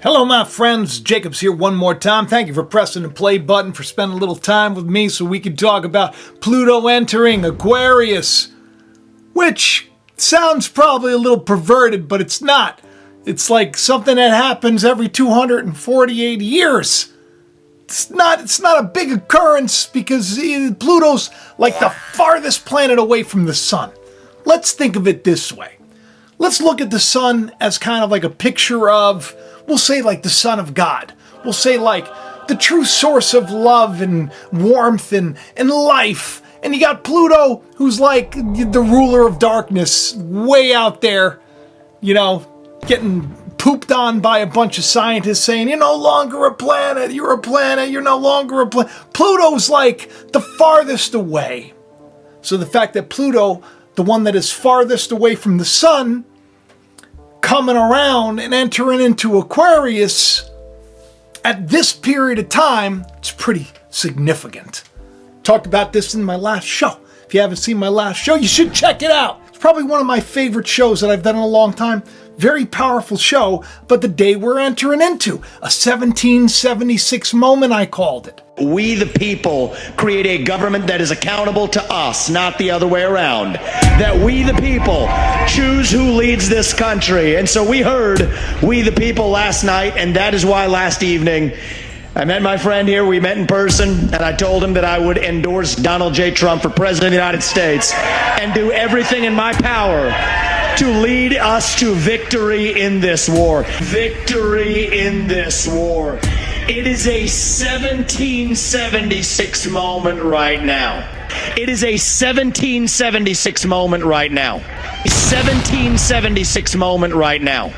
Hello, my friends. Jacob's here one more time. Thank you for pressing the play button, for spending a little time with me so we can talk about Pluto entering Aquarius, which sounds probably a little perverted, but it's not. It's like something that happens every 248 years. It's not a big occurrence because Pluto's like the farthest planet away from the sun. Let's think of it this way. Let's look at the sun as kind of like a picture of, we'll say like the Son of God. We'll say like the true source of love and warmth and life. And you got Pluto, who's like the ruler of darkness, way out there, you know, getting pooped on by a bunch of scientists saying, you're no longer a planet, you're a planet, you're no longer a planet. Pluto's like the farthest away. So the fact that Pluto, the one that is farthest away from the sun, coming around and entering into Aquarius at this period of time, it's pretty significant. Talked about this in my last show. If you haven't seen my last show, you should check it out. It's probably one of my favorite shows that I've done in a long time. Very powerful show, but the day we're entering into, a 1776 moment, I called it. We, the people, create a government that is accountable to us, not the other way around. That we, the people, choose who leads this country. And so we heard we, the people, last night, and that is why last evening I met my friend here. We met in person, and I told him that I would endorse Donald J. Trump for President of the United States and do everything in my power to lead us to victory in this war. Victory in this war. It is a 1776 moment right now. It is a 1776 moment right now. 1776 moment right now.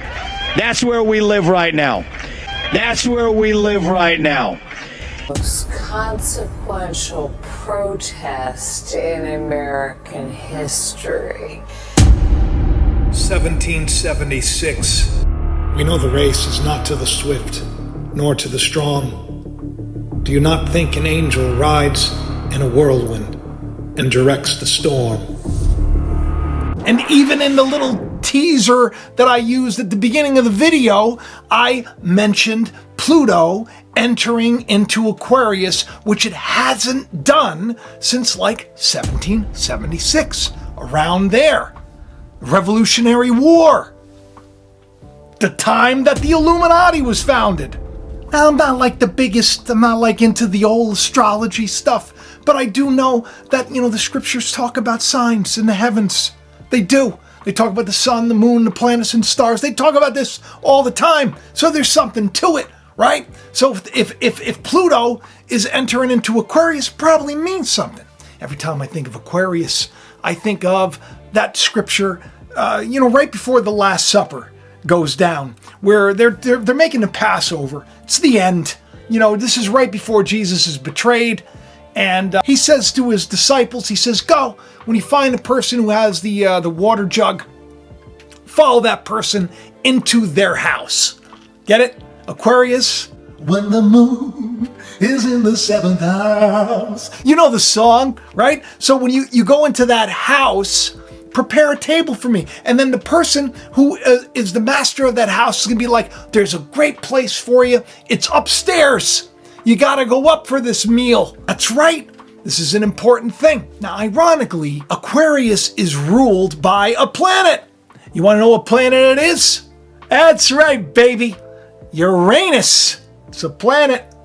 That's where we live right now. That's where we live right now. Most consequential protest in American history. 1776. We know the race is not to the swift, nor to the strong. Do you not think an angel rides in a whirlwind and directs the storm? And even in the little teaser that I used at the beginning of the video, I mentioned Pluto entering into Aquarius, which it hasn't done since like 1776, around there. Revolutionary War. The time that the Illuminati was founded. Now, I'm not like the biggest, I'm not like into the old astrology stuff, but I do know that, the scriptures talk about signs in the heavens. They do. They talk about the sun, the moon, the planets, and stars. They talk about this all the time. So there's something to it, right? So if Pluto is entering into Aquarius, probably means something. Every time I think of Aquarius, I think of that scripture, right before the Last Supper goes down, where they're making the Passover. It's the end. This is right before Jesus is betrayed. And he says to his disciples, he says, go, when you find a person who has the water jug, follow that person into their house. Get it? Aquarius. When the moon is in the seventh house. You know the song, right? So when you go into that house, prepare a table for me. And then the person who is the master of that house is going to be like, there's a great place for you. It's upstairs. You got to go up for this meal. That's right. This is an important thing. Now, ironically, Aquarius is ruled by a planet. You want to know what planet it is? That's right, baby. Uranus. It's a planet.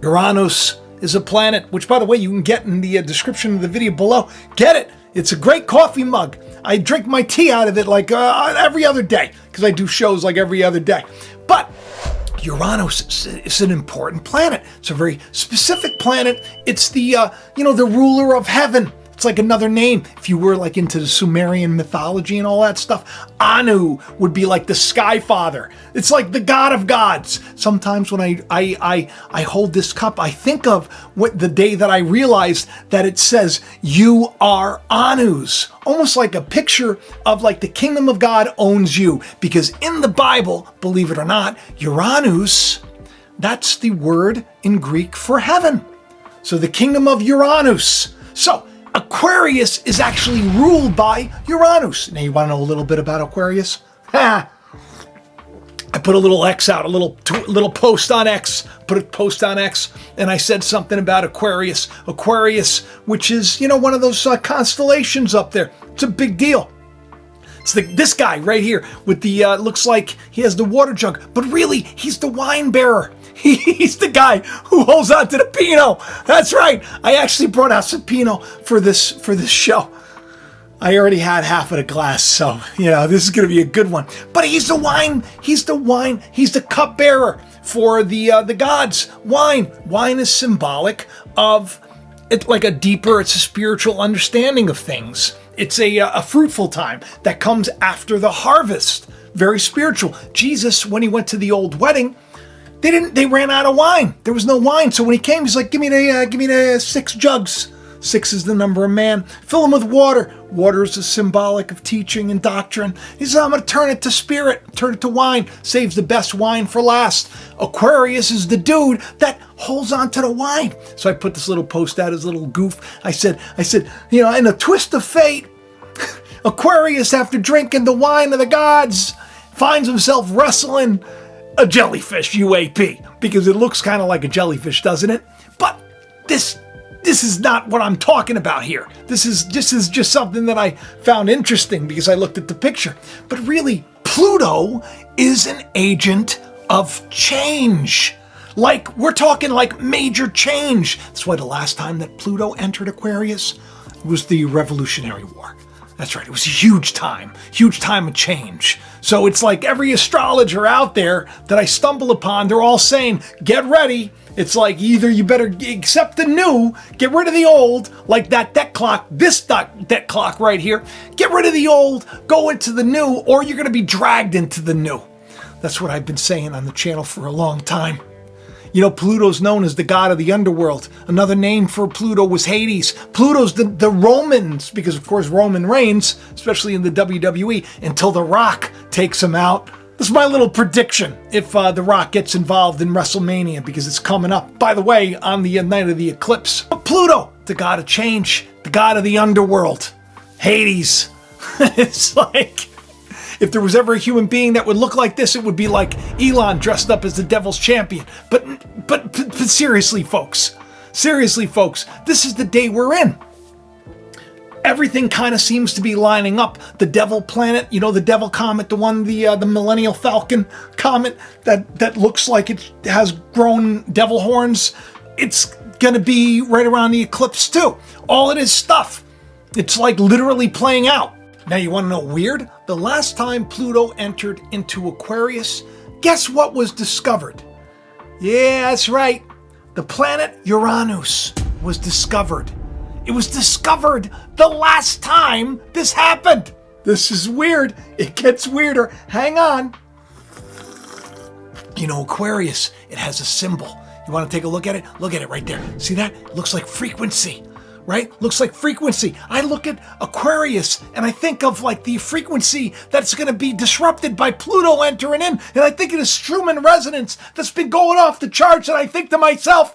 Uranus is a planet, which, by the way, you can get in the description of the video below. Get it. It's a great coffee mug. I drink my tea out of it like every other day because I do shows like every other day. But Uranus is an important planet. It's a very specific planet. It's the, the ruler of heaven. It's like another name. If you were like into the Sumerian mythology and all that stuff, Anu would be like the sky father. It's like the god of gods. Sometimes when I hold this cup, I think of what the day that I realized that it says, you are Anu's. Almost like a picture of like the kingdom of God owns you. Because in the Bible, believe it or not, Uranus, that's the word in Greek for heaven. So the kingdom of Uranus. So Aquarius is actually ruled by Uranus. Now you want to know a little bit about Aquarius? I put a little X out, a little post on X, put a post on X, and I said something about Aquarius. Aquarius, which is, one of those constellations up there. It's a big deal. It's this guy right here with the, looks like he has the water jug, but really, he's the wine bearer. He's the guy who holds on to the Pinot. That's right. I actually brought out some Pinot for this show. I already had half of the glass, so, this is going to be a good one. But he's the cupbearer for the gods. Wine is symbolic of it, like it's a spiritual understanding of things. It's a fruitful time that comes after the harvest. Very spiritual. Jesus, when he went to the old wedding, they ran out of wine. There was no wine. So when he came, he's like, give me the 6 jugs. 6 is the number of man. Fill them with water. Water is a symbolic of teaching and doctrine. He says, I'm going to turn it to spirit, turn it to wine. Saves the best wine for last. Aquarius is the dude that holds on to the wine. So I put this little post out as a little goof. I said, in a twist of fate, Aquarius, after drinking the wine of the gods, finds himself wrestling a jellyfish UAP, because it looks kind of like a jellyfish, doesn't it? But this is not what I'm talking about here. This is just something that I found interesting because I looked at the picture. But really, Pluto is an agent of change. Like, we're talking like major change. That's why the last time that Pluto entered Aquarius was the Revolutionary War. That's right, it was a huge time of change. So it's like every astrologer out there that I stumble upon, they're all saying, get ready. It's like either you better accept the new, get rid of the old, like that deck clock, this deck clock right here. Get rid of the old, go into the new, or you're going to be dragged into the new. That's what I've been saying on the channel for a long time. Pluto's known as the god of the underworld. Another name for Pluto was Hades. Pluto's the Romans, because of course Roman reigns, especially in the WWE, until The Rock takes him out. This is my little prediction if The Rock gets involved in WrestleMania, because it's coming up, by the way, on the night of the eclipse. But Pluto, the god of change, the god of the underworld, Hades. It's like, if there was ever a human being that would look like this, it would be like Elon dressed up as the devil's champion. But seriously, folks, this is the day we're in. Everything kind of seems to be lining up. The devil planet, the devil comet, the Millennial Falcon comet that looks like it has grown devil horns. It's going to be right around the eclipse too. All it is stuff. It's like literally playing out. Now, you want to know weird? The last time Pluto entered into Aquarius, guess what was discovered? Yeah, that's right. The planet Uranus was discovered. It was discovered the last time this happened. This is weird. It gets weirder. Hang on. Aquarius, it has a symbol. You want to take a look at it? Look at it right there. See that? It looks like frequency. Right? Looks like frequency. I look at Aquarius and I think of like the frequency that's going to be disrupted by Pluto entering in. And I think of the Schumann resonance that's been going off the charts. And I think to myself,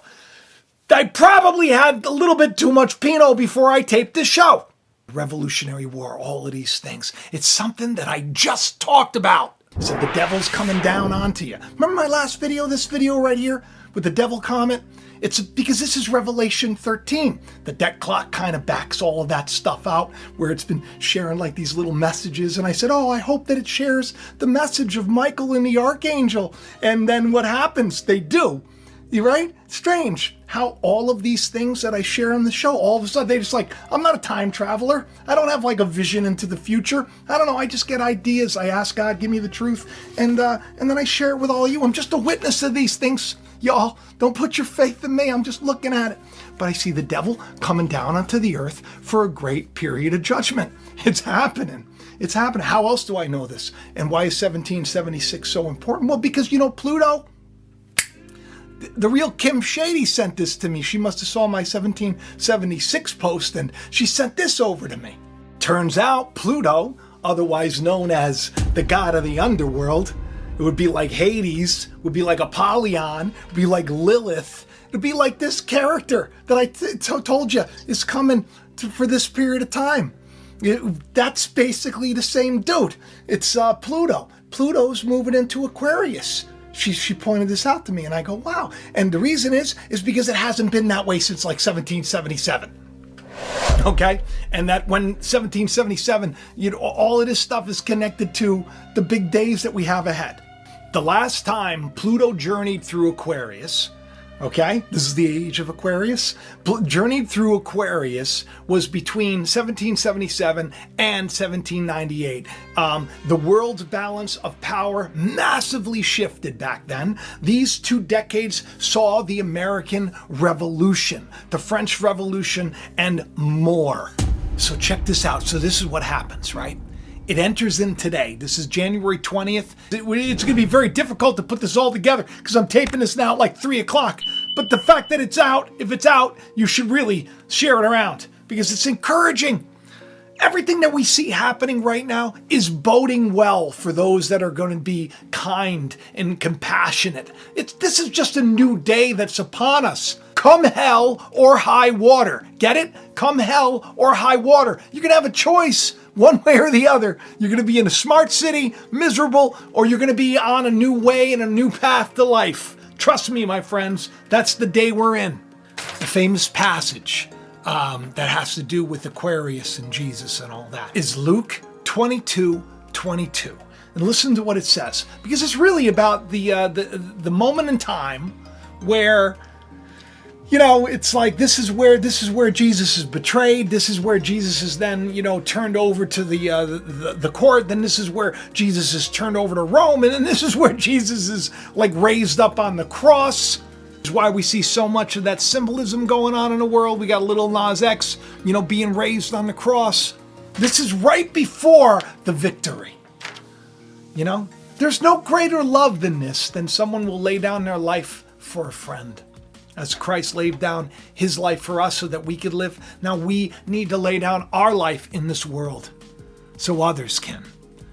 I probably had a little bit too much Pinot before I taped this show. Revolutionary War, all of these things. It's something that I just talked about. So the devil's coming down onto you. Remember my last video, this video right here with the devil comet? It's because this is Revelation 13. The deck clock kind of backs all of that stuff out, where it's been sharing like these little messages. And I said, I hope that it shares the message of Michael and the Archangel. And then what happens? They do. You right? Strange how all of these things that I share on the show, all of a sudden they just like, I'm not a time traveler. I don't have like a vision into the future. I don't know. I just get ideas. I ask God, give me the truth. And then I share it with all of you. I'm just a witness of these things. Y'all, don't put your faith in me. I'm just looking at it. But I see the devil coming down onto the earth for a great period of judgment. It's happening. It's happening. How else do I know this? And why is 1776 so important? Well, because, Pluto, the real Kim Shady sent this to me. She must have saw my 1776 post and she sent this over to me. Turns out Pluto, otherwise known as the god of the underworld, it would be like Hades, would be like Apollyon, would be like Lilith. It'd be like this character that I told you is coming for this period of time. That's basically the same dude. It's Pluto. Pluto's moving into Aquarius. She pointed this out to me, and I go, wow. And the reason is because it hasn't been that way since like 1777. Okay? And that when 1777, all of this stuff is connected to the big days that we have ahead. The last time Pluto journeyed through Aquarius, okay, this is the age of Aquarius, journeyed through Aquarius was between 1777 and 1798. The world's balance of power massively shifted back then. These 2 decades saw the American Revolution, the French Revolution, and more. So check this out. So this is what happens, right? It enters in today. This is January 20th. It's going to be very difficult to put this all together because I'm taping this now at like 3 o'clock. But the fact that it's out, if it's out, you should really share it around because it's encouraging. Everything that we see happening right now is boding well for those that are going to be kind and compassionate. This is just a new day that's upon us. Come hell or high water. Get it? Come hell or high water. You can have a choice. One way or the other. You're going to be in a smart city, miserable, or you're going to be on a new way and a new path to life. Trust me, my friends, that's the day we're in. The famous passage that has to do with Aquarius and Jesus and all that is Luke 22:22. And listen to what it says, because it's really about the moment in time where, it's like this is where Jesus is betrayed. This is where Jesus is then, turned over to the court. Then this is where Jesus is turned over to Rome, and then this is where Jesus is like raised up on the cross. It's why we see so much of that symbolism going on in the world. We got little Nas X, being raised on the cross. This is right before the victory. There's no greater love than this, than someone will lay down their life for a friend. As Christ laid down his life for us so that we could live, now we need to lay down our life in this world so others can.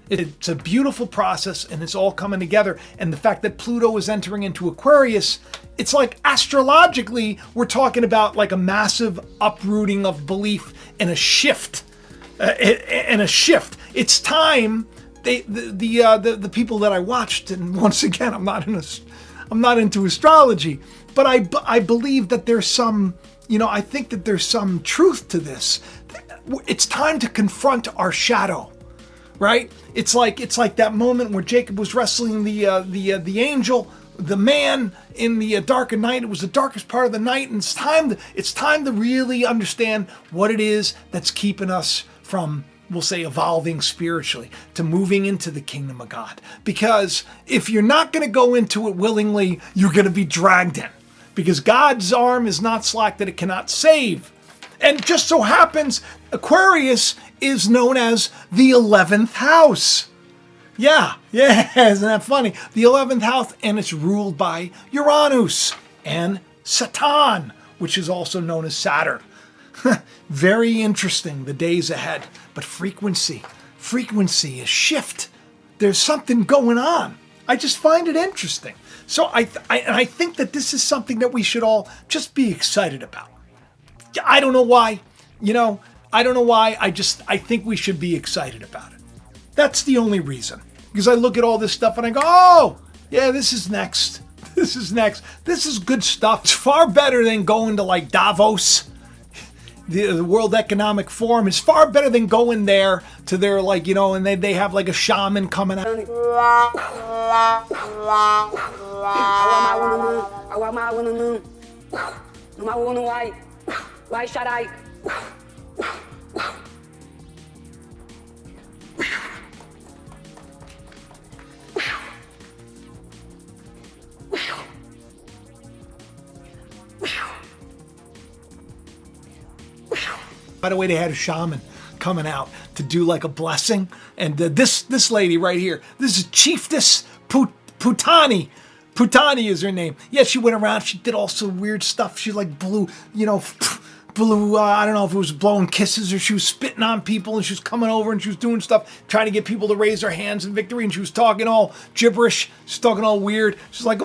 It's a beautiful process, and it's all coming together. And the fact that Pluto is entering into Aquarius, it's like astrologically, we're talking about like a massive uprooting of belief and a shift. It's time. The people that I watched, and once again, I'm not into astrology. But I believe that there's some, I think that there's some truth to this. It's time to confront our shadow, right? It's like that moment where Jacob was wrestling the angel, the man in the dark of night. It was the darkest part of the night, and it's time to really understand what it is that's keeping us from, we'll say, evolving spiritually, to moving into the kingdom of God. Because if you're not going to go into it willingly, you're going to be dragged in. Because God's arm is not slack that it cannot save. And just so happens, Aquarius is known as the 11th house. Yeah, isn't that funny? The 11th house, and it's ruled by Uranus and Satan, which is also known as Saturn. Very interesting, the days ahead. But frequency is shift. There's something going on. I just find it interesting. So I think that this is something that we should all just be excited about. I don't know why, I don't know why. I think we should be excited about it. That's the only reason. Because I look at all this stuff and I go, oh, yeah, this is next. This is next. This is good stuff. It's far better than going to like Davos. The World Economic Forum is far better than going there to their and they have like a shaman coming out. By the way, they had a shaman coming out to do like a blessing. And this lady right here, this is Chiefess Putani. Putani is her name. Yeah, she went around. She did all some weird stuff. She like blew, I don't know if it was blowing kisses or she was spitting on people, and she was coming over and she was doing stuff, trying to get people to raise their hands in victory. And she was talking all gibberish. She's talking all weird. She's like,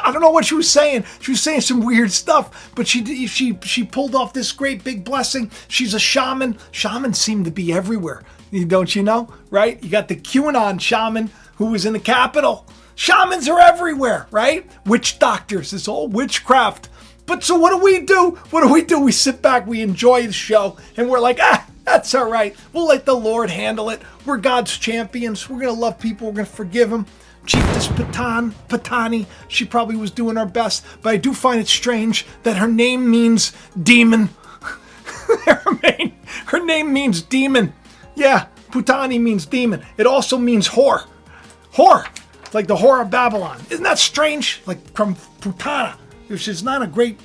I don't know what she was saying. She was saying some weird stuff, but she pulled off this great big blessing. She's a shaman. Shamans seem to be everywhere. Don't you know, right? You got the QAnon shaman who was in the Capitol. Shamans are everywhere, right? Witch doctors, it's all witchcraft. But so what do we do? What do? We sit back, we enjoy the show, and we're like, that's all right. We'll let the Lord handle it. We're God's champions. We're going to love people. We're going to forgive them. Chiefess Patani, she probably was doing her best, but I do find it strange that her name means demon. Her name means demon. Yeah, Putani means demon. It also means whore. Whore, like the whore of Babylon. Isn't that strange? Like from Putana, which is not a great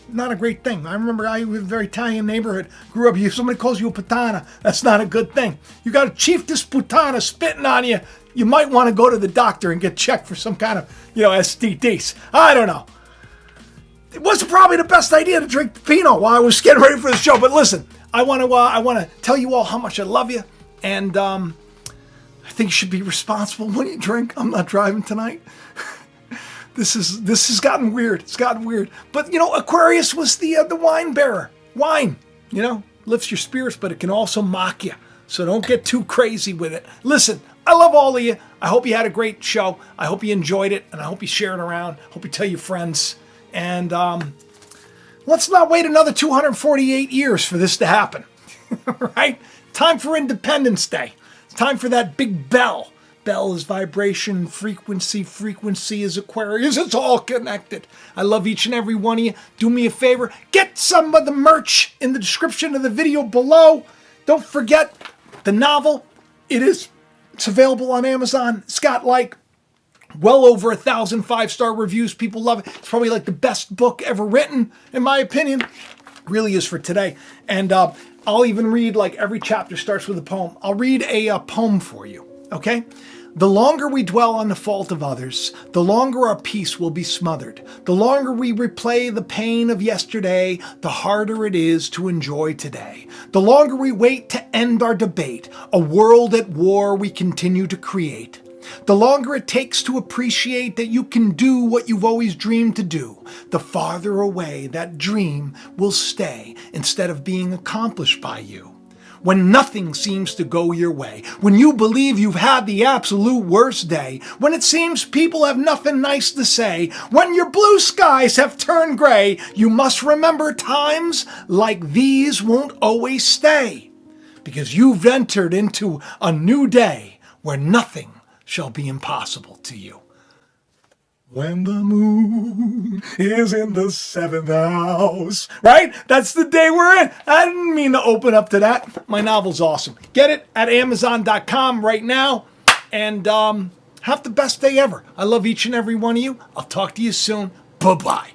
thing. I remember I was in a very Italian neighborhood, grew up. If somebody calls you a Putana, that's not a good thing. You got a Chiefess Putana spitting on you. You might want to go to the doctor and get checked for some kind of, STDs. I don't know. It wasn't probably the best idea to drink the Pinot while I was getting ready for the show. But listen, I want to tell you all how much I love you, and I think you should be responsible when you drink. I'm not driving tonight. This has gotten weird. It's gotten weird. But Aquarius was the wine bearer. Wine, lifts your spirits, but it can also mock you. So don't get too crazy with it. Listen, I love all of you. I hope you had a great show. I hope you enjoyed it, and I hope you share it around. I hope you tell your friends. And let's not wait another 248 years for this to happen. Right? Time for Independence Day. It's time for that big bell. Bell is vibration, frequency. Frequency is Aquarius. It's all connected. I love each and every one of you. Do me a favor. Get some of the merch in the description of the video below. Don't forget the novel. It's available on Amazon. It's got well over 1,000 5-star reviews. People love it. It's probably the best book ever written, in my opinion. It really is for today. And I'll even read every chapter starts with a poem. I'll read a poem for you, okay? The longer we dwell on the fault of others, the longer our peace will be smothered. The longer we replay the pain of yesterday, the harder it is to enjoy today. The longer we wait to end our debate, a world at war we continue to create. The longer it takes to appreciate that you can do what you've always dreamed to do, the farther away that dream will stay instead of being accomplished by you. When nothing seems to go your way, when you believe you've had the absolute worst day, when it seems people have nothing nice to say, when your blue skies have turned gray, you must remember times like these won't always stay, because you've entered into a new day where nothing shall be impossible to you. When the moon is in the 7th house. Right? That's the day we're in. I didn't mean to open up to that. My novel's awesome. Get it at Amazon.com right now. And have the best day ever. I love each and every one of you. I'll talk to you soon. Bye-bye.